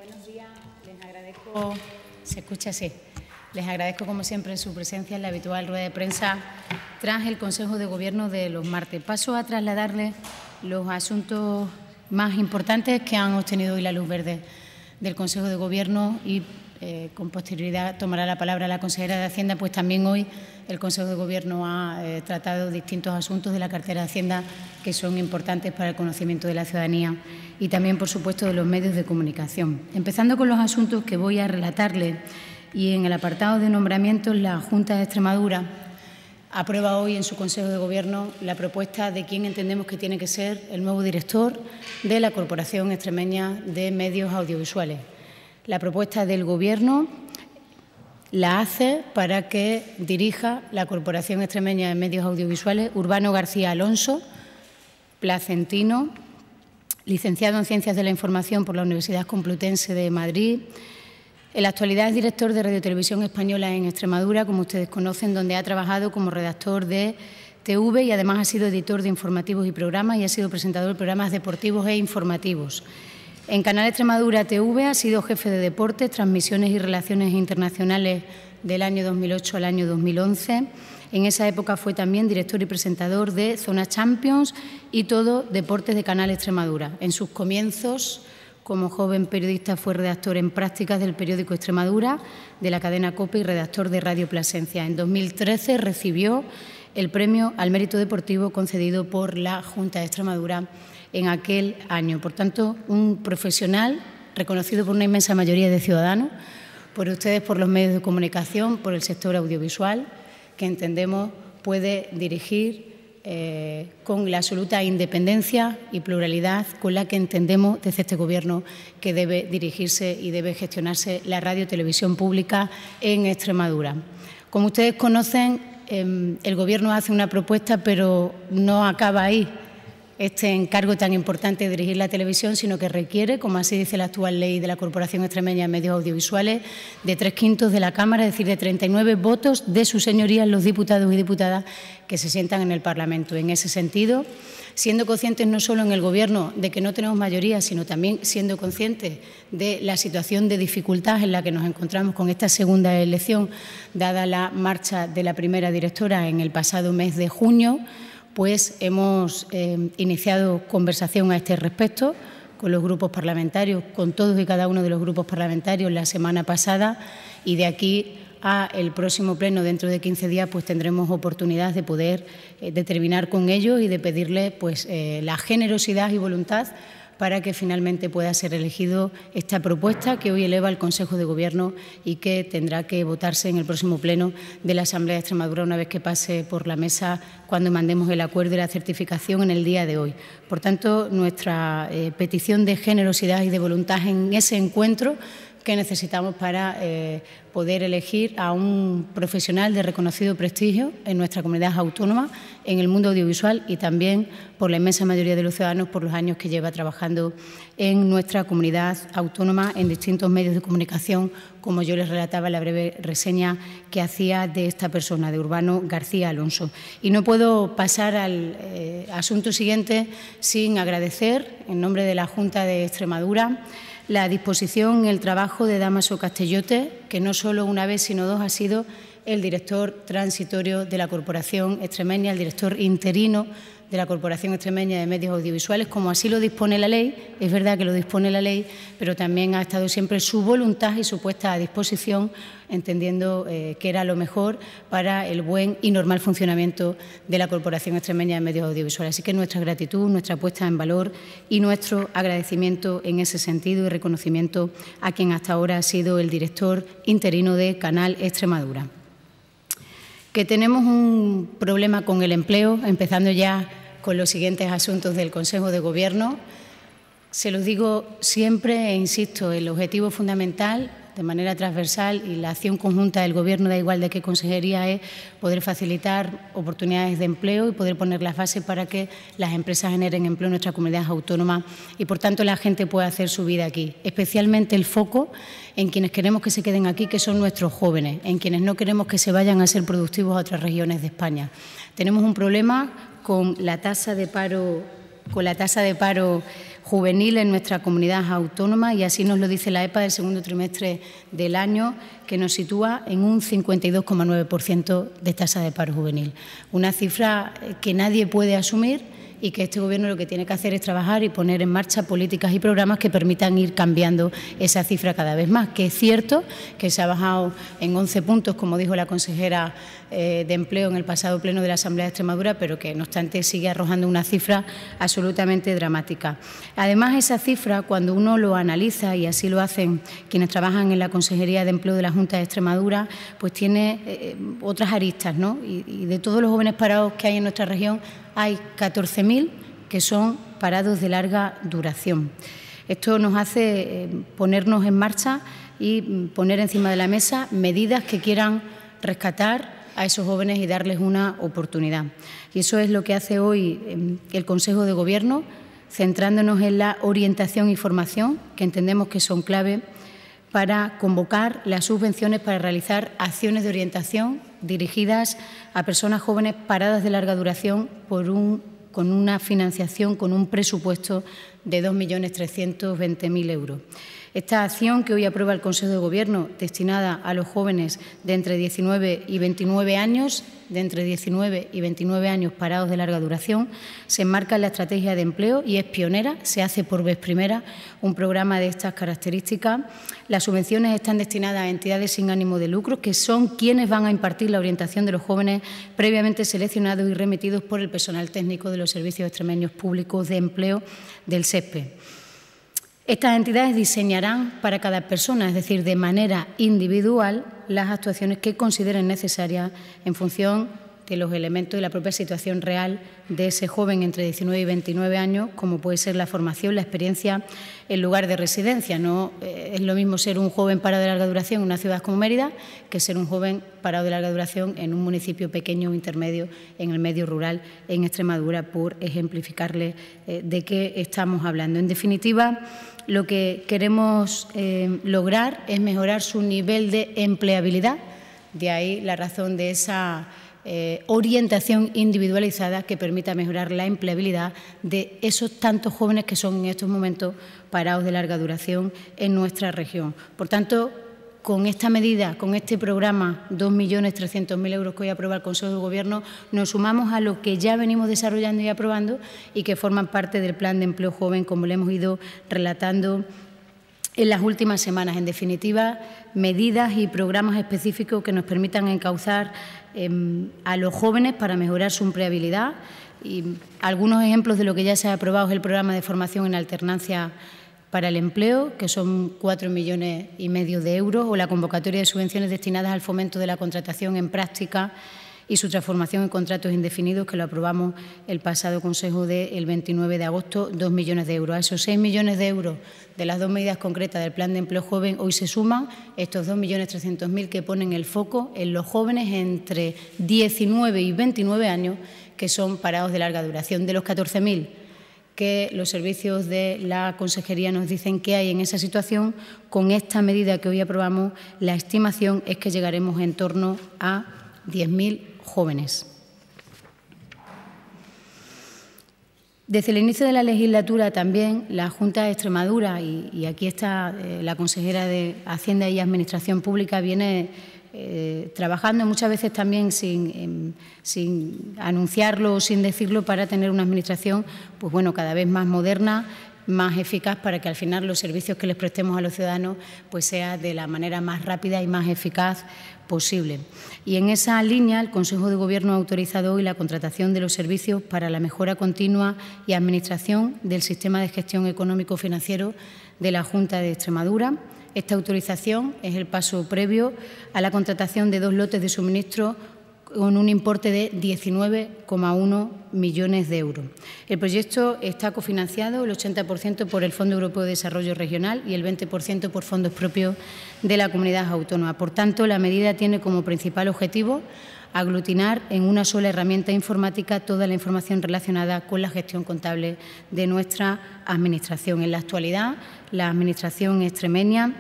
buenos días. Les agradezco, se escucha así, les agradezco como siempre su presencia en la habitual rueda de prensa tras el Consejo de Gobierno de los martes. Paso a trasladarles los asuntos más importantes que han obtenido hoy la luz verde del Consejo de Gobierno y con posterioridad tomará la palabra la consejera de Hacienda, pues también hoy el Consejo de Gobierno ha tratado distintos asuntos de la cartera de Hacienda que son importantes para el conocimiento de la ciudadanía y también, por supuesto, de los medios de comunicación. Empezando con los asuntos que voy a relatarles, y en el apartado de nombramientos, la Junta de Extremadura aprueba hoy en su Consejo de Gobierno la propuesta de quién entendemos que tiene que ser el nuevo director de la Corporación Extremeña de Medios Audiovisuales. La propuesta del Gobierno la hace para que dirija la Corporación Extremeña de Medios Audiovisuales Urbano García Alonso, placentino, licenciado en Ciencias de la Información por la Universidad Complutense de Madrid. En la actualidad es director de Radio Televisión Española en Extremadura, como ustedes conocen, donde ha trabajado como redactor de TV y además ha sido editor de informativos y programas y ha sido presentador de programas deportivos e informativos. En Canal Extremadura TV ha sido jefe de deportes, transmisiones y relaciones internacionales del año 2008 al año 2011. En esa época fue también director y presentador de Zona Champions y Todo Deportes de Canal Extremadura. En sus comienzos como joven periodista fue redactor en prácticas del periódico Extremadura, de la cadena COPE y redactor de Radio Plasencia. En 2013 recibió el premio al mérito deportivo concedido por la Junta de Extremadura en aquel año. Por tanto, un profesional reconocido por una inmensa mayoría de ciudadanos, por ustedes, por los medios de comunicación, por el sector audiovisual, que entendemos puede dirigir con la absoluta independencia y pluralidad con la que entendemos desde este Gobierno que debe dirigirse y debe gestionarse la radio televisión pública en Extremadura. Como ustedes conocen, el Gobierno hace una propuesta, pero no acaba ahí este encargo tan importante de dirigir la televisión, sino que requiere, como así dice la actual ley de la Corporación Extremeña de Medios Audiovisuales, de 3/5 de la Cámara, es decir, de 39 votos de sus señorías los diputados y diputadas que se sientan en el Parlamento. En ese sentido, siendo conscientes no solo en el Gobierno de que no tenemos mayoría, sino también siendo conscientes de la situación de dificultad en la que nos encontramos con esta segunda elección, dada la marcha de la primera directora en el pasado mes de junio, pues hemos iniciado conversación a este respecto con los grupos parlamentarios, con todos y cada uno de los grupos parlamentarios la semana pasada, y de aquí a el próximo pleno, dentro de 15 días, pues tendremos oportunidad de poder determinar con ellos y de pedirles pues, la generosidad y voluntad para que finalmente pueda ser elegido esta propuesta que hoy eleva el Consejo de Gobierno y que tendrá que votarse en el próximo pleno de la Asamblea de Extremadura una vez que pase por la mesa cuando mandemos el acuerdo y la certificación en el día de hoy. Por tanto, nuestra petición de generosidad y de voluntad en ese encuentro que necesitamos para poder elegir a un profesional de reconocido prestigio en nuestra comunidad autónoma, en el mundo audiovisual y también por la inmensa mayoría de los ciudadanos por los años que lleva trabajando en nuestra comunidad autónoma en distintos medios de comunicación, como yo les relataba en la breve reseña que hacía de esta persona, de Urbano García Alonso. Y no puedo pasar al asunto siguiente sin agradecer, en nombre de la Junta de Extremadura, la disposición y el trabajo de Dámaso Castellote, que no solo una vez, sino dos ha sido el director transitorio de la Corporación Extremeña, el director interino de la Corporación Extremeña de Medios Audiovisuales, como así lo dispone la ley. Es verdad que lo dispone la ley, pero también ha estado siempre su voluntad y su puesta a disposición, entendiendo que era lo mejor para el buen y normal funcionamiento de la Corporación Extremeña de Medios Audiovisuales. Así que nuestra gratitud, nuestra puesta en valor y nuestro agradecimiento en ese sentido y reconocimiento a quien hasta ahora ha sido el director interino de Canal Extremadura. Que tenemos un problema con el empleo, empezando ya con los siguientes asuntos del Consejo de Gobierno. Se los digo siempre e insisto, el objetivo fundamental, de manera transversal, y la acción conjunta del Gobierno, da igual de qué consejería, es poder facilitar oportunidades de empleo y poder poner las bases para que las empresas generen empleo en nuestra comunidad autónoma y, por tanto, la gente pueda hacer su vida aquí. Especialmente el foco en quienes queremos que se queden aquí, que son nuestros jóvenes, en quienes no queremos que se vayan a ser productivos a otras regiones de España. Tenemos un problema con la tasa de paro juvenil en nuestra comunidad autónoma, y así nos lo dice la EPA del segundo trimestre del año, que nos sitúa en un 52,9% de tasa de paro juvenil. Una cifra que nadie puede asumir y que este Gobierno lo que tiene que hacer es trabajar y poner en marcha políticas y programas que permitan ir cambiando esa cifra cada vez más, que es cierto que se ha bajado en 11 puntos, como dijo la consejera de Empleo en el pasado pleno de la Asamblea de Extremadura, pero que, no obstante, sigue arrojando una cifra absolutamente dramática. Además, esa cifra, cuando uno lo analiza, y así lo hacen quienes trabajan en la Consejería de Empleo de la Junta de Extremadura, pues tiene otras aristas, ¿no? Y de todos los jóvenes parados que hay en nuestra región, hay 14.000 que son parados de larga duración. Esto nos hace ponernos en marcha y poner encima de la mesa medidas que quieran rescatar a esos jóvenes y darles una oportunidad. Y eso es lo que hace hoy el Consejo de Gobierno, centrándonos en la orientación y formación, que entendemos que son clave para convocar las subvenciones para realizar acciones de orientación dirigidas a personas jóvenes paradas de larga duración con una financiación, con un presupuesto de 2.320.000 euros. Esta acción que hoy aprueba el Consejo de Gobierno, destinada a los jóvenes de entre 19 y 29 años, parados de larga duración, se enmarca en la estrategia de empleo y es pionera, se hace por vez primera un programa de estas características. Las subvenciones están destinadas a entidades sin ánimo de lucro, que son quienes van a impartir la orientación de los jóvenes previamente seleccionados y remitidos por el personal técnico de los servicios extremeños públicos de empleo del SESPE. Estas entidades diseñarán para cada persona, es decir, de manera individual, las actuaciones que consideren necesarias en función de los elementos y la propia situación real de ese joven entre 19 y 29 años, como puede ser la formación, la experiencia, el lugar de residencia. No es lo mismo ser un joven parado de larga duración en una ciudad como Mérida que ser un joven parado de larga duración en un municipio pequeño o intermedio en el medio rural en Extremadura, por ejemplificarle de qué estamos hablando. En definitiva, lo que queremos lograr es mejorar su nivel de empleabilidad, de ahí la razón de esa orientación individualizada que permita mejorar la empleabilidad de esos tantos jóvenes que son en estos momentos parados de larga duración en nuestra región. Por tanto, con esta medida, con este programa, 2.300.000 euros que hoy aprueba el Consejo de Gobierno, nos sumamos a lo que ya venimos desarrollando y aprobando y que forman parte del Plan de Empleo Joven, como le hemos ido relatando en las últimas semanas. En definitiva, medidas y programas específicos que nos permitan encauzar a los jóvenes para mejorar su empleabilidad. Y algunos ejemplos de lo que ya se ha aprobado es el programa de formación en alternancia para el empleo, que son 4,5 millones de euros, o la convocatoria de subvenciones destinadas al fomento de la contratación en práctica y su transformación en contratos indefinidos, que lo aprobamos el pasado Consejo del 29 de agosto, 2 millones de euros. A esos 6 millones de euros de las dos medidas concretas del Plan de Empleo Joven, hoy se suman estos 2.300.000 que ponen el foco en los jóvenes entre 19 y 29 años que son parados de larga duración. De los 14.000 que los servicios de la Consejería nos dicen que hay en esa situación, con esta medida que hoy aprobamos, la estimación es que llegaremos en torno a 10.000 jóvenes. Desde el inicio de la legislatura también la Junta de Extremadura, y aquí está la consejera de Hacienda y Administración Pública, viene trabajando muchas veces también sin anunciarlo o sin decirlo, para tener una administración pues bueno, cada vez más moderna, más eficaz, para que al final los servicios que les prestemos a los ciudadanos pues sea de la manera más rápida y más eficaz posible. Y en esa línea el Consejo de Gobierno ha autorizado hoy la contratación de los servicios para la mejora continua y administración del sistema de gestión económico-financiero de la Junta de Extremadura. Esta autorización es el paso previo a la contratación de 2 lotes de suministro con un importe de 19,1 millones de euros. El proyecto está cofinanciado el 80% por el Fondo Europeo de Desarrollo Regional y el 20% por fondos propios de la comunidad autónoma. Por tanto, la medida tiene como principal objetivo aglutinar en una sola herramienta informática toda la información relacionada con la gestión contable de nuestra Administración. En la actualidad, la Administración extremeña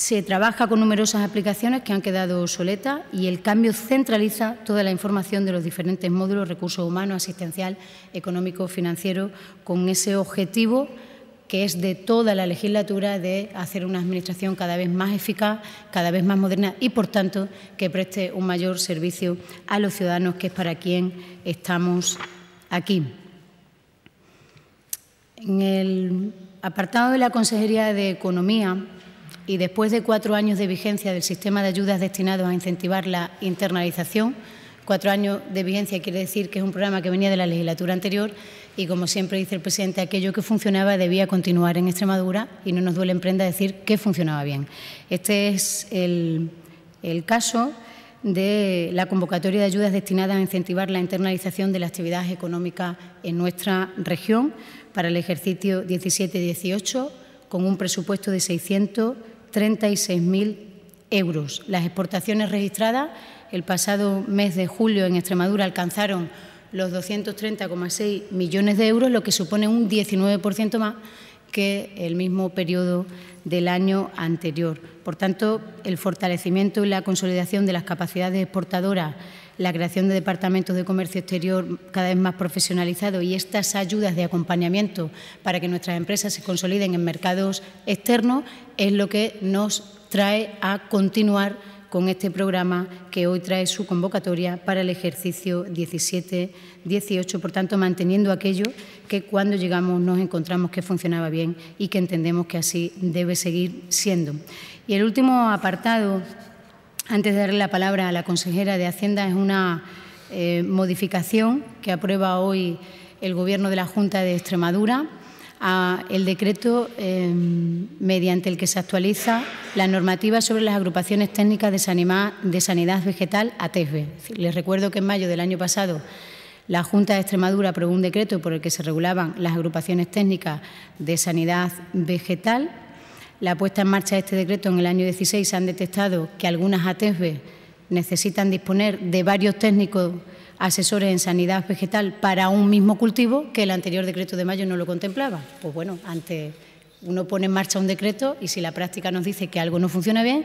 Se trabaja con numerosas aplicaciones que han quedado obsoletas y el cambio centraliza toda la información de los diferentes módulos, recursos humanos, asistencial, económico, financiero, con ese objetivo que es de toda la legislatura de hacer una administración cada vez más eficaz, cada vez más moderna y, por tanto, que preste un mayor servicio a los ciudadanos, que es para quien estamos aquí. En el apartado de la Consejería de Economía, y después de 4 años de vigencia del sistema de ayudas destinados a incentivar la internalización, 4 años de vigencia quiere decir que es un programa que venía de la legislatura anterior y, como siempre dice el presidente, aquello que funcionaba debía continuar en Extremadura y no nos duele en prenda decir que funcionaba bien. Este es el caso de la convocatoria de ayudas destinadas a incentivar la internalización de la actividad económica en nuestra región para el ejercicio 17-18, con un presupuesto de 636.000 euros. Las exportaciones registradas el pasado mes de julio en Extremadura alcanzaron los 230,6 millones de euros, lo que supone un 19% más que el mismo periodo del año anterior. Por tanto, el fortalecimiento y la consolidación de las capacidades exportadoras, la creación de departamentos de comercio exterior cada vez más profesionalizados y estas ayudas de acompañamiento para que nuestras empresas se consoliden en mercados externos es lo que nos trae a continuar con este programa que hoy trae su convocatoria para el ejercicio 17-18, por tanto, manteniendo aquello que cuando llegamos nos encontramos que funcionaba bien y que entendemos que así debe seguir siendo. Y el último apartado, antes de darle la palabra a la consejera de Hacienda, es una modificación que aprueba hoy el Gobierno de la Junta de Extremadura el decreto mediante el que se actualiza la normativa sobre las agrupaciones técnicas de sanidad vegetal ATESVE. Les recuerdo que en mayo del año pasado la Junta de Extremadura aprobó un decreto por el que se regulaban las agrupaciones técnicas de sanidad vegetal. La puesta en marcha de este decreto en el año 16 se han detectado que algunas ATESVE necesitan disponer de varios técnicos asesores en sanidad vegetal para un mismo cultivo, que el anterior decreto de mayo no lo contemplaba. Pues bueno, uno pone en marcha un decreto y si la práctica nos dice que algo no funciona bien,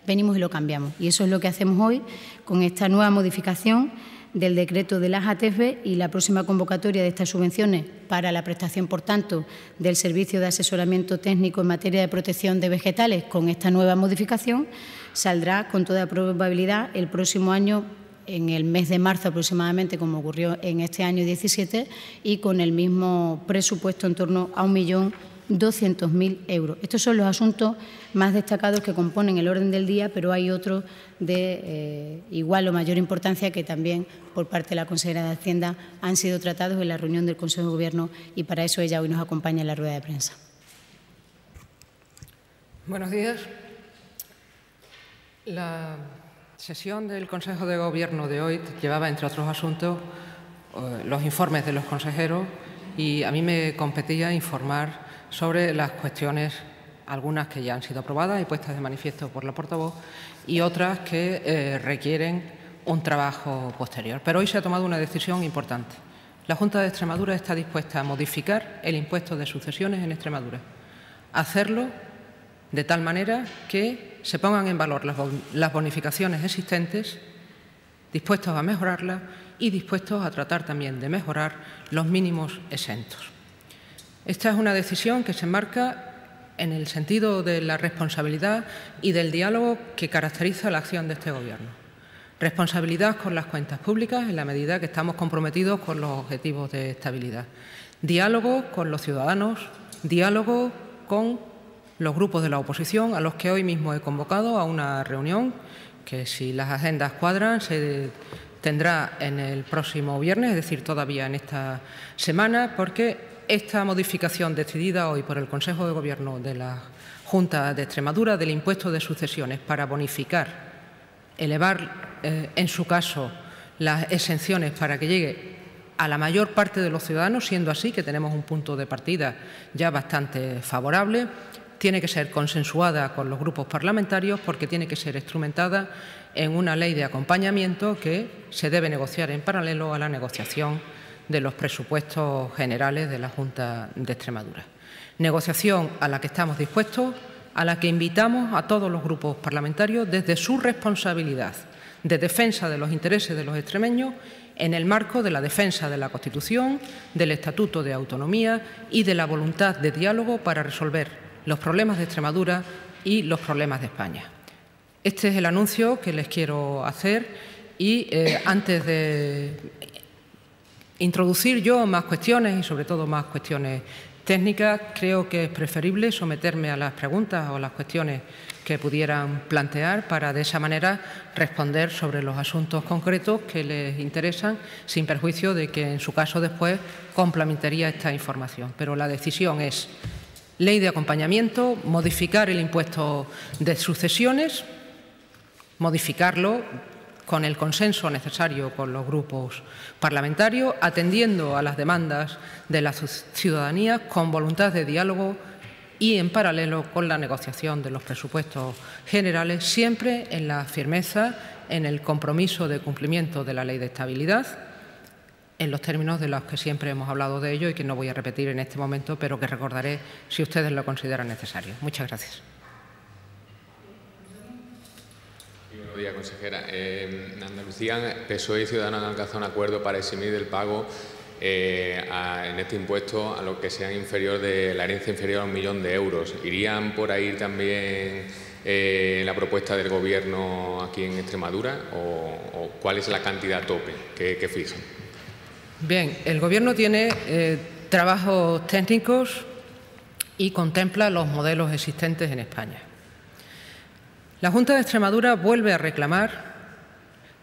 venimos y lo cambiamos. Y eso es lo que hacemos hoy con esta nueva modificación del decreto de las ATESVE y la próxima convocatoria de estas subvenciones para la prestación, por tanto, del servicio de asesoramiento técnico en materia de protección de vegetales. Con esta nueva modificación saldrá con toda probabilidad el próximo año, en el mes de marzo aproximadamente, como ocurrió en este año 17, y con el mismo presupuesto en torno a 1.200.000 euros. Estos son los asuntos más destacados que componen el orden del día, pero hay otros de igual o mayor importancia que también por parte de la consejera de Hacienda han sido tratados en la reunión del Consejo de Gobierno y para eso ella hoy nos acompaña en la rueda de prensa. Buenos días. La sesión del Consejo de Gobierno de hoy llevaba, entre otros asuntos, los informes de los consejeros y a mí me competía informar sobre las cuestiones, algunas que ya han sido aprobadas y puestas de manifiesto por la portavoz y otras que requieren un trabajo posterior. Pero hoy se ha tomado una decisión importante. La Junta de Extremadura está dispuesta a modificar el impuesto de sucesiones en Extremadura, hacerlo de tal manera que se pongan en valor las bonificaciones existentes, dispuestos a mejorarlas y dispuestos a tratar también de mejorar los mínimos exentos. Esta es una decisión que se enmarca en el sentido de la responsabilidad y del diálogo que caracteriza la acción de este Gobierno. Responsabilidad con las cuentas públicas en la medida que estamos comprometidos con los objetivos de estabilidad. Diálogo con los ciudadanos, diálogo con los grupos de la oposición, a los que hoy mismo he convocado a una reunión que, si las agendas cuadran, se tendrá en el próximo viernes, es decir, todavía en esta semana, porque esta modificación decidida hoy por el Consejo de Gobierno de la Junta de Extremadura del impuesto de sucesiones para bonificar, elevar, en su caso, las exenciones para que llegue a la mayor parte de los ciudadanos, siendo así que tenemos un punto de partida ya bastante favorable, tiene que ser consensuada con los grupos parlamentarios porque tiene que ser instrumentada en una ley de acompañamiento que se debe negociar en paralelo a la negociación de los presupuestos generales de la Junta de Extremadura. Negociación a la que estamos dispuestos a la que invitamos a todos los grupos parlamentarios desde su responsabilidad de defensa de los intereses de los extremeños en el marco de la defensa de la Constitución, del Estatuto de Autonomía y de la voluntad de diálogo para resolver los problemas de Extremadura y los problemas de España. Este es el anuncio que les quiero hacer y antes de introducir yo más cuestiones y sobre todo más cuestiones técnicas, creo que es preferible someterme a las preguntas o las cuestiones que pudieran plantear para de esa manera responder sobre los asuntos concretos que les interesan, sin perjuicio de que en su caso después complementaría esta información. Pero la decisión es ley de acompañamiento, modificar el impuesto de sucesiones, modificarlo con el consenso necesario con los grupos parlamentarios, atendiendo a las demandas de la ciudadanía con voluntad de diálogo y en paralelo con la negociación de los presupuestos generales, siempre en la firmeza, en el compromiso de cumplimiento de la Ley de Estabilidad, en los términos de los que siempre hemos hablado de ello y que no voy a repetir en este momento, pero que recordaré si ustedes lo consideran necesario. Muchas gracias. Buenos días, consejera. En Andalucía, PSOE y Ciudadanos han alcanzado un acuerdo para eximir del pago en este impuesto a lo que sea inferior de la herencia inferior a 1 millón de euros. ¿Irían por ahí también la propuesta del Gobierno aquí en Extremadura o cuál es la cantidad tope que fijan? Bien, el Gobierno tiene trabajos técnicos y contempla los modelos existentes en España. La Junta de Extremadura vuelve a reclamar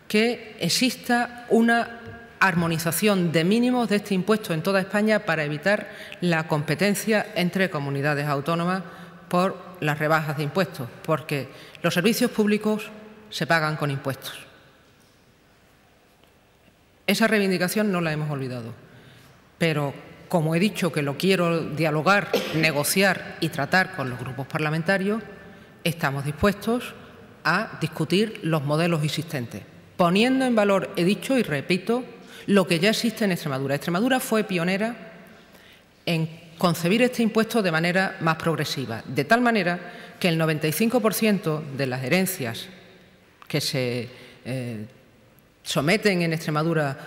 que exista una armonización de mínimos de este impuesto en toda España para evitar la competencia entre comunidades autónomas por las rebajas de impuestos, porque los servicios públicos se pagan con impuestos. Esa reivindicación no la hemos olvidado, pero como he dicho que lo quiero dialogar, negociar y tratar con los grupos parlamentarios, estamos dispuestos a discutir los modelos existentes, poniendo en valor, he dicho y repito, lo que ya existe en Extremadura. Extremadura fue pionera en concebir este impuesto de manera más progresiva, de tal manera que el 95% de las herencias que se someten en Extremadura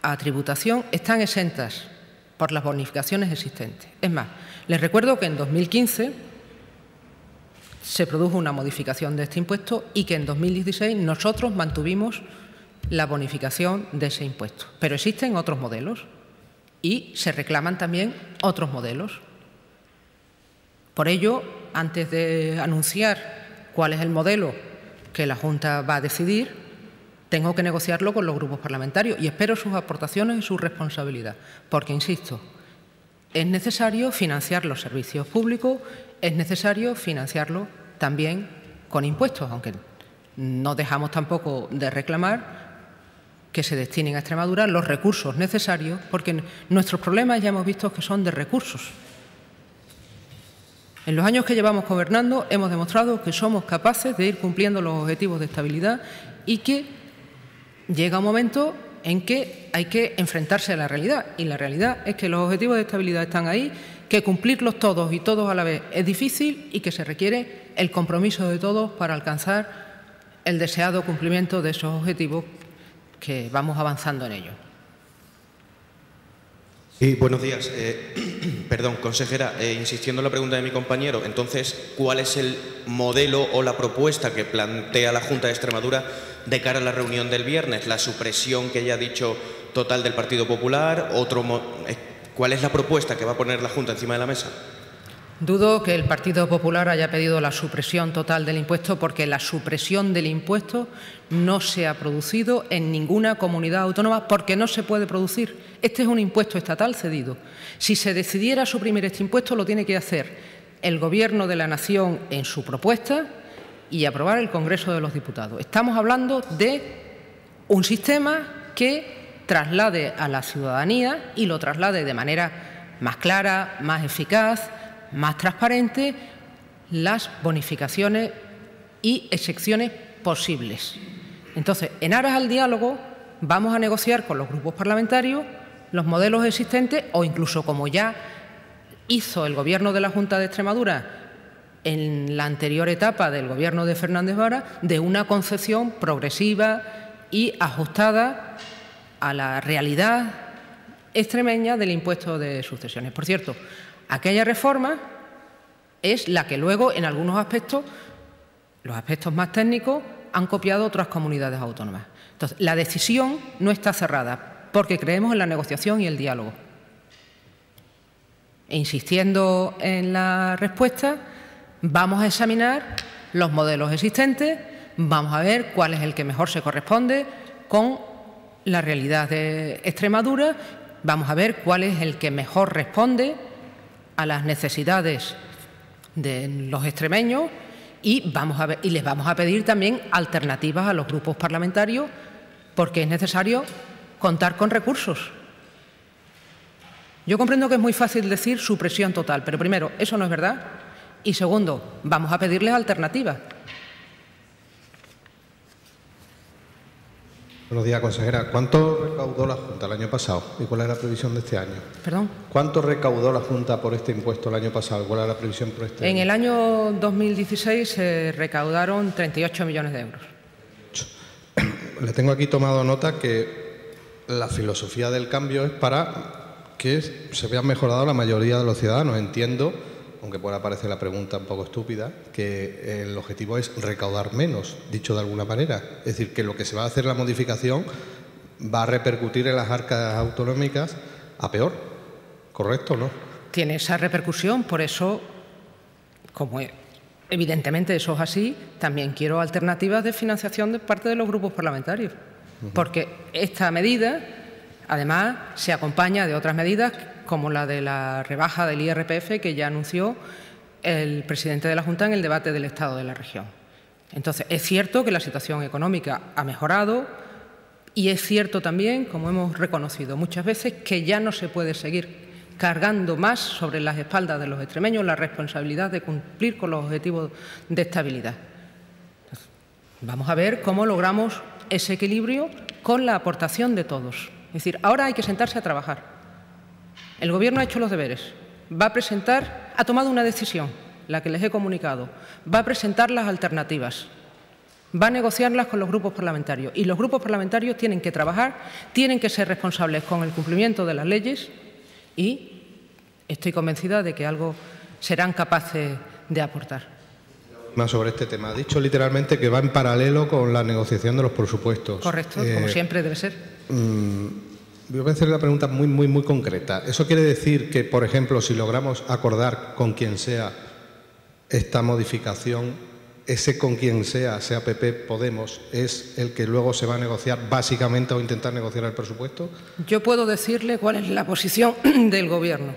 a tributación están exentas por las bonificaciones existentes. Es más, les recuerdo que en 2015 se produjo una modificación de este impuesto y que en 2016 nosotros mantuvimos la bonificación de ese impuesto. Pero existen otros modelos y se reclaman también otros modelos. Por ello, antes de anunciar cuál es el modelo que la Junta va a decidir, tengo que negociarlo con los grupos parlamentarios y espero sus aportaciones y su responsabilidad, porque, insisto, es necesario financiar los servicios públicos, es necesario financiarlo también con impuestos, aunque no dejamos tampoco de reclamar que se destinen a Extremadura los recursos necesarios, porque nuestros problemas ya hemos visto que son de recursos. En los años que llevamos gobernando hemos demostrado que somos capaces de ir cumpliendo los objetivos de estabilidad y que llega un momento en que hay que enfrentarse a la realidad. Y la realidad es que los objetivos de estabilidad están ahí, que cumplirlos todos y todos a la vez es difícil y que se requiere el compromiso de todos para alcanzar el deseado cumplimiento de esos objetivos que vamos avanzando en ello. Sí, buenos días. Perdón, consejera, insistiendo en la pregunta de mi compañero, entonces, ¿cuál es el modelo o la propuesta que plantea la Junta de Extremadura de cara a la reunión del viernes? ¿La supresión que ya ha dicho total del Partido Popular? ¿Cuál es la propuesta que va a poner la Junta encima de la mesa? Dudo que el Partido Popular haya pedido la supresión total del impuesto, porque la supresión del impuesto no se ha producido en ninguna comunidad autónoma, porque no se puede producir. Este es un impuesto estatal cedido. Si se decidiera suprimir este impuesto, lo tiene que hacer el Gobierno de la Nación en su propuesta y aprobar el Congreso de los Diputados. Estamos hablando de un sistema que traslade a la ciudadanía y lo traslade de manera más clara, más eficaz, más transparente, las bonificaciones y excepciones posibles. Entonces, en aras al diálogo, vamos a negociar con los grupos parlamentarios los modelos existentes o incluso, como ya hizo el Gobierno de la Junta de Extremadura en la anterior etapa del Gobierno de Fernández Vara de una concepción progresiva y ajustada a la realidad extremeña del impuesto de sucesiones. Por cierto, aquella reforma es la que luego, en algunos aspectos, los aspectos más técnicos, han copiado otras comunidades autónomas. Entonces, la decisión no está cerrada porque creemos en la negociación y el diálogo. E insistiendo en la respuesta, vamos a examinar los modelos existentes, vamos a ver cuál es el que mejor se corresponde con la realidad de Extremadura, vamos a ver cuál es el que mejor responde a las necesidades de los extremeños y les vamos a pedir también alternativas a los grupos parlamentarios porque es necesario contar con recursos. Yo comprendo que es muy fácil decir supresión total, pero primero, eso no es verdad y segundo, vamos a pedirles alternativas. Buenos días, consejera. ¿Cuánto recaudó la Junta el año pasado y cuál es la previsión de este año? ¿Perdón? ¿Cuánto recaudó la Junta por este impuesto el año pasado? ¿Cuál es la previsión por este año? En el año 2016 se recaudaron 38 millones de euros. Le tengo aquí tomado nota que la filosofía del cambio es para que se vean mejorados la mayoría de los ciudadanos. Entiendo, aunque pueda parecer la pregunta un poco estúpida, que el objetivo es recaudar menos, dicho de alguna manera. Es decir, que lo que se va a hacer la modificación va a repercutir en las arcas autonómicas a peor. ¿Correcto o no? Tiene esa repercusión, por eso, como evidentemente eso es así, también quiero alternativas de financiación de parte de los grupos parlamentarios. Porque esta medida, además, se acompaña de otras medidas como la de la rebaja del IRPF que ya anunció el presidente de la Junta en el debate del Estado de la región. Entonces, es cierto que la situación económica ha mejorado y es cierto también, como hemos reconocido muchas veces, que ya no se puede seguir cargando más sobre las espaldas de los extremeños la responsabilidad de cumplir con los objetivos de estabilidad. Entonces, vamos a ver cómo logramos ese equilibrio con la aportación de todos. Es decir, ahora hay que sentarse a trabajar. El Gobierno ha hecho los deberes, ha tomado una decisión, la que les he comunicado, va a presentar las alternativas, va a negociarlas con los grupos parlamentarios y los grupos parlamentarios tienen que trabajar, tienen que ser responsables con el cumplimiento de las leyes y estoy convencida de que algo serán capaces de aportar. Más sobre este tema. Ha dicho literalmente que va en paralelo con la negociación de los presupuestos. Correcto, como siempre debe ser. Voy a hacerle una pregunta muy concreta. ¿Eso quiere decir que, por ejemplo, si logramos acordar con quien sea esta modificación, ese con quien sea PP, Podemos, es el que luego se va a negociar básicamente o intentar negociar el presupuesto? Yo puedo decirle cuál es la posición del Gobierno.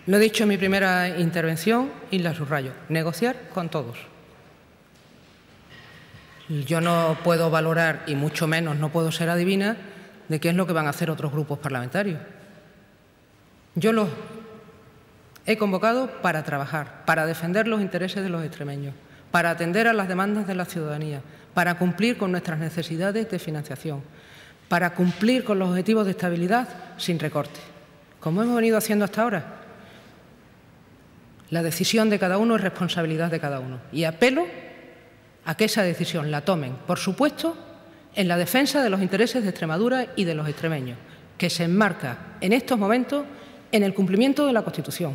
Lo he dicho en mi primera intervención y la subrayo. Negociar con todos. Yo no puedo valorar, y mucho menos no puedo ser adivina, de qué es lo que van a hacer otros grupos parlamentarios. Yo los he convocado para trabajar, para defender los intereses de los extremeños, para atender a las demandas de la ciudadanía, para cumplir con nuestras necesidades de financiación, para cumplir con los objetivos de estabilidad sin recorte, como hemos venido haciendo hasta ahora. La decisión de cada uno es responsabilidad de cada uno y apelo a que esa decisión la tomen, por supuesto, en la defensa de los intereses de Extremadura y de los extremeños, que se enmarca en estos momentos en el cumplimiento de la Constitución,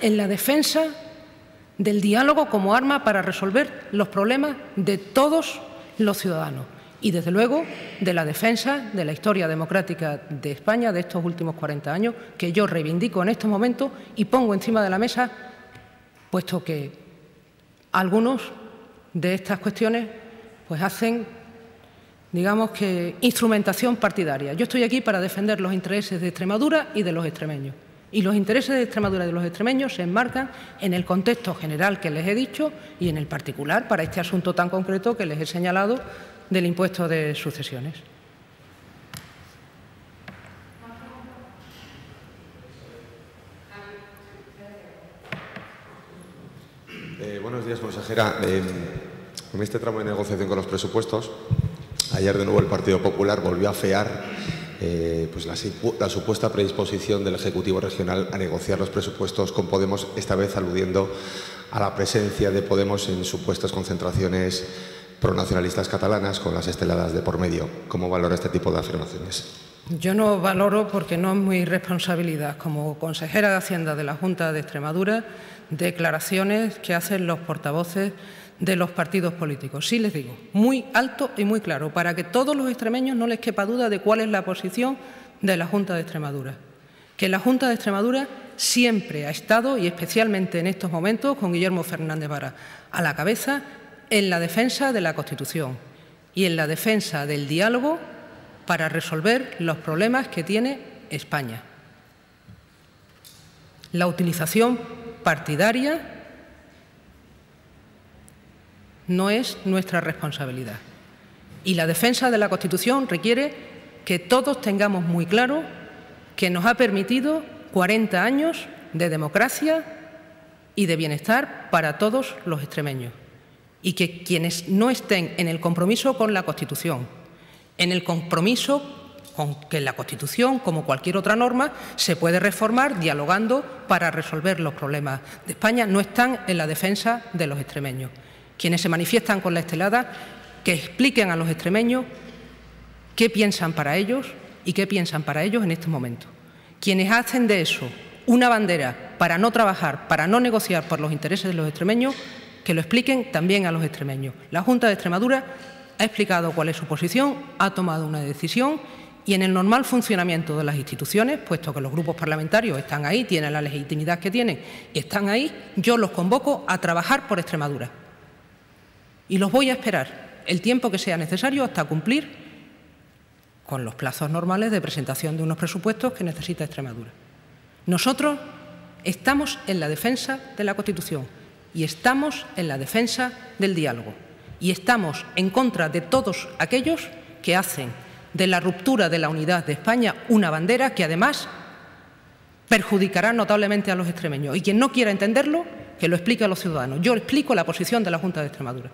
en la defensa del diálogo como arma para resolver los problemas de todos los ciudadanos y, desde luego, de la defensa de la historia democrática de España de estos últimos 40 años, que yo reivindico en estos momentos y pongo encima de la mesa, puesto que algunos de estas cuestiones pues hacen, digamos que, instrumentación partidaria. Yo estoy aquí para defender los intereses de Extremadura y de los extremeños. Y los intereses de Extremadura y de los extremeños se enmarcan en el contexto general que les he dicho y en el particular para este asunto tan concreto que les he señalado del impuesto de sucesiones. Buenos días, consejera. En este tramo de negociación con los presupuestos, ayer de nuevo el Partido Popular volvió a afear pues la supuesta predisposición del Ejecutivo Regional a negociar los presupuestos con Podemos, esta vez aludiendo a la presencia de Podemos en supuestas concentraciones pronacionalistas catalanas con las esteladas de por medio. ¿Cómo valora este tipo de afirmaciones? Yo no valoro, porque no es mi responsabilidad como consejera de Hacienda de la Junta de Extremadura, declaraciones que hacen los portavoces de los partidos políticos. Sí les digo, muy alto y muy claro, para que todos los extremeños no les quepa duda de cuál es la posición de la Junta de Extremadura. Que la Junta de Extremadura siempre ha estado, y especialmente en estos momentos, con Guillermo Fernández Vara a la cabeza, en la defensa de la Constitución y en la defensa del diálogo para resolver los problemas que tiene España. La utilización partidaria no es nuestra responsabilidad. Y la defensa de la Constitución requiere que todos tengamos muy claro que nos ha permitido 40 años de democracia y de bienestar para todos los extremeños. Y que quienes no estén en el compromiso con la Constitución, en el compromiso con que la Constitución, como cualquier otra norma, se puede reformar dialogando para resolver los problemas de España, no están en la defensa de los extremeños. Quienes se manifiestan con la estelada, que expliquen a los extremeños qué piensan para ellos y qué piensan para ellos en este momento. Quienes hacen de eso una bandera para no trabajar, para no negociar por los intereses de los extremeños, que lo expliquen también a los extremeños. La Junta de Extremadura ha explicado cuál es su posición, ha tomado una decisión y en el normal funcionamiento de las instituciones, puesto que los grupos parlamentarios están ahí, tienen la legitimidad que tienen y están ahí, yo los convoco a trabajar por Extremadura. Y los voy a esperar el tiempo que sea necesario hasta cumplir con los plazos normales de presentación de unos presupuestos que necesita Extremadura. Nosotros estamos en la defensa de la Constitución y estamos en la defensa del diálogo y estamos en contra de todos aquellos que hacen de la ruptura de la unidad de España una bandera que además perjudicará notablemente a los extremeños. Y quien no quiera entenderlo, que lo explique a los ciudadanos. Yo explico la posición de la Junta de Extremadura.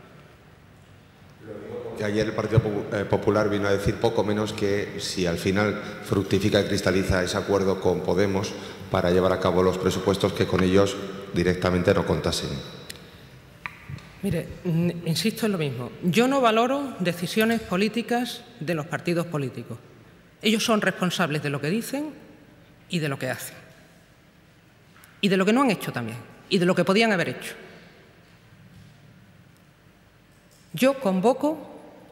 Que ayer el Partido Popular vino a decir poco menos que si al final fructifica y cristaliza ese acuerdo con Podemos para llevar a cabo los presupuestos, que con ellos directamente no contasen. Mire, insisto en lo mismo. Yo no valoro decisiones políticas de los partidos políticos. Ellos son responsables de lo que dicen y de lo que hacen. Y de lo que no han hecho también. Y de lo que podían haber hecho. Yo convoco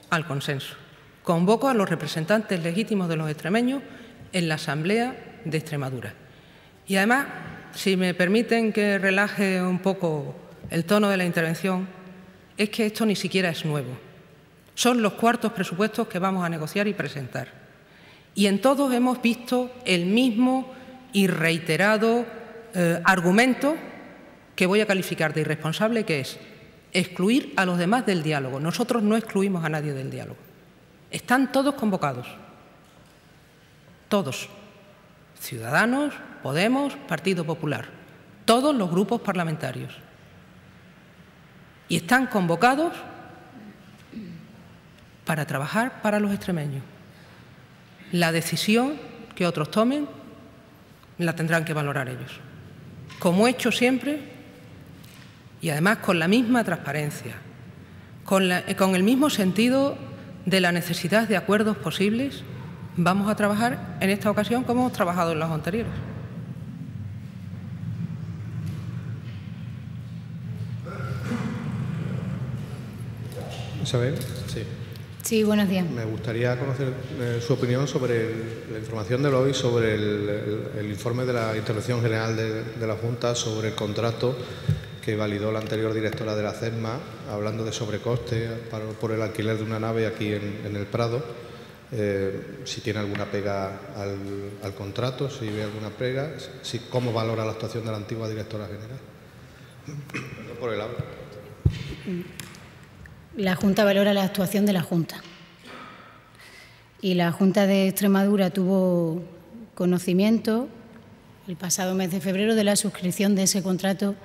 al consenso. Convoco a los representantes legítimos de los extremeños en la Asamblea de Extremadura. Y además, si me permiten que relaje un poco el tono de la intervención, es que esto ni siquiera es nuevo. Son los cuartos presupuestos que vamos a negociar y presentar. Y en todos hemos visto el mismo y reiterado argumento que voy a calificar de irresponsable, que es excluir a los demás del diálogo. Nosotros no excluimos a nadie del diálogo. Están todos convocados. Todos. Ciudadanos, Podemos, Partido Popular. Todos los grupos parlamentarios. Y están convocados para trabajar para los extremeños. La decisión que otros tomen la tendrán que valorar ellos. Como he hecho siempre, y además con la misma transparencia, con el mismo sentido de la necesidad de acuerdos posibles, vamos a trabajar en esta ocasión como hemos trabajado en los anteriores. Isabel, sí. Sí, buenos días. Me gustaría conocer su opinión sobre la información de hoy sobre el informe de la Intervención General de la Junta sobre el contrato que validó la anterior directora de la CESMA, hablando de sobrecoste por el alquiler de una nave aquí en el Prado. Si tiene alguna pega al contrato, si ve alguna pega, cómo valora la actuación de la antigua directora general. Por el habla. La Junta valora la actuación de la Junta. Y la Junta de Extremadura tuvo conocimiento el pasado mes de febrero de la suscripción de ese contrato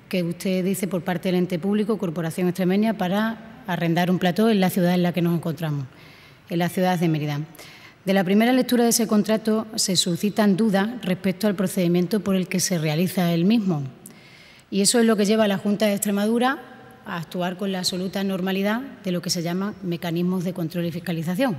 que usted dice por parte del ente público, Corporación Extremeña, para arrendar un plató en la ciudad en la que nos encontramos, en la ciudad de Mérida. De la primera lectura de ese contrato se suscitan dudas respecto al procedimiento por el que se realiza el mismo. Y eso es lo que lleva a la Junta de Extremadura a actuar con la absoluta normalidad de lo que se llaman mecanismos de control y fiscalización.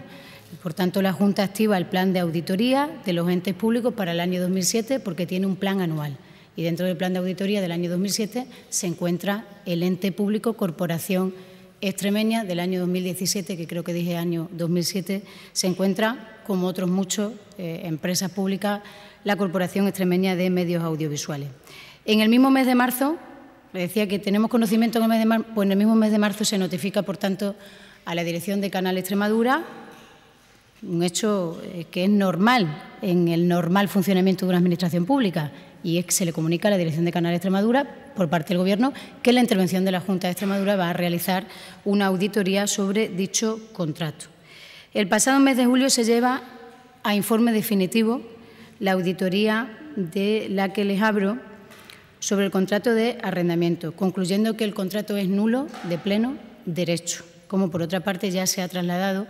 Por tanto, la Junta activa el plan de auditoría de los entes públicos para el año 2007 porque tiene un plan anual. Y dentro del plan de auditoría del año 2007 se encuentra el ente público Corporación Extremeña del año 2017, que creo que dije año 2007, se encuentra, como otros muchos empresas públicas, la Corporación Extremeña de Medios Audiovisuales. En el mismo mes de marzo, le decía que tenemos conocimiento en el mes de marzo, pues en el mismo mes de marzo se notifica, por tanto, a la Dirección de Canal Extremadura un hecho que es normal en el normal funcionamiento de una administración pública, y es que se le comunica a la Dirección de Canal Extremadura por parte del Gobierno que la intervención de la Junta de Extremadura va a realizar una auditoría sobre dicho contrato. El pasado mes de julio se lleva a informe definitivo la auditoría de la que les hablo sobre el contrato de arrendamiento, concluyendo que el contrato es nulo de pleno derecho, como por otra parte ya se ha trasladado,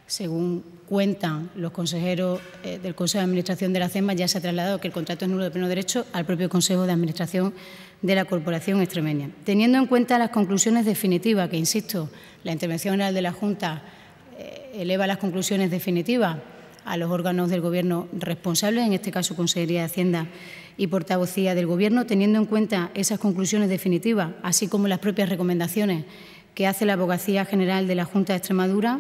según cuentan los consejeros del Consejo de Administración de la CEMA, ya se ha trasladado que el contrato es nulo de pleno derecho al propio Consejo de Administración de la Corporación Extremeña. Teniendo en cuenta las conclusiones definitivas, que insisto, la Intervención General de la Junta eleva las conclusiones definitivas a los órganos del Gobierno responsables, en este caso Consejería de Hacienda y Portavocía del Gobierno, teniendo en cuenta esas conclusiones definitivas, así como las propias recomendaciones que hace la Abogacía General de la Junta de Extremadura,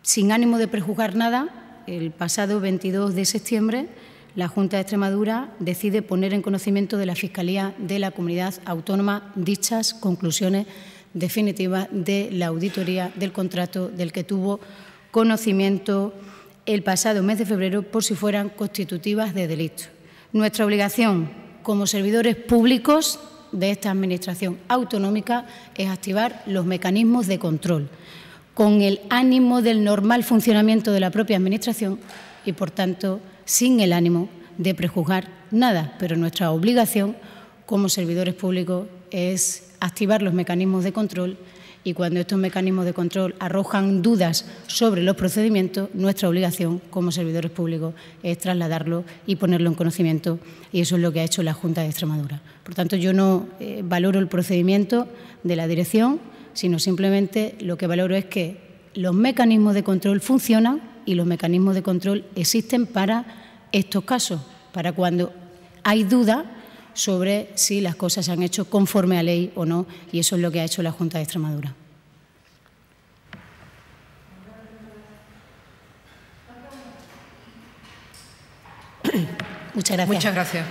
sin ánimo de prejuzgar nada, el pasado 22 de septiembre la Junta de Extremadura decide poner en conocimiento de la Fiscalía de la Comunidad Autónoma dichas conclusiones definitivas de la auditoría del contrato del que tuvo conocimiento el pasado mes de febrero por si fueran constitutivas de delito. Nuestra obligación como servidores públicos de esta Administración autonómica es activar los mecanismos de control con el ánimo del normal funcionamiento de la propia Administración y, por tanto, sin el ánimo de prejuzgar nada. Pero nuestra obligación como servidores públicos es activar los mecanismos de control y cuando estos mecanismos de control arrojan dudas sobre los procedimientos, nuestra obligación como servidores públicos es trasladarlo y ponerlo en conocimiento, y eso es lo que ha hecho la Junta de Extremadura. Por tanto, yo no valoro el procedimiento de la dirección, sino simplemente lo que valoro es que los mecanismos de control funcionan y los mecanismos de control existen para estos casos, para cuando hay duda sobre si las cosas se han hecho conforme a ley o no, y eso es lo que ha hecho la Junta de Extremadura. Muchas gracias. Muchas gracias.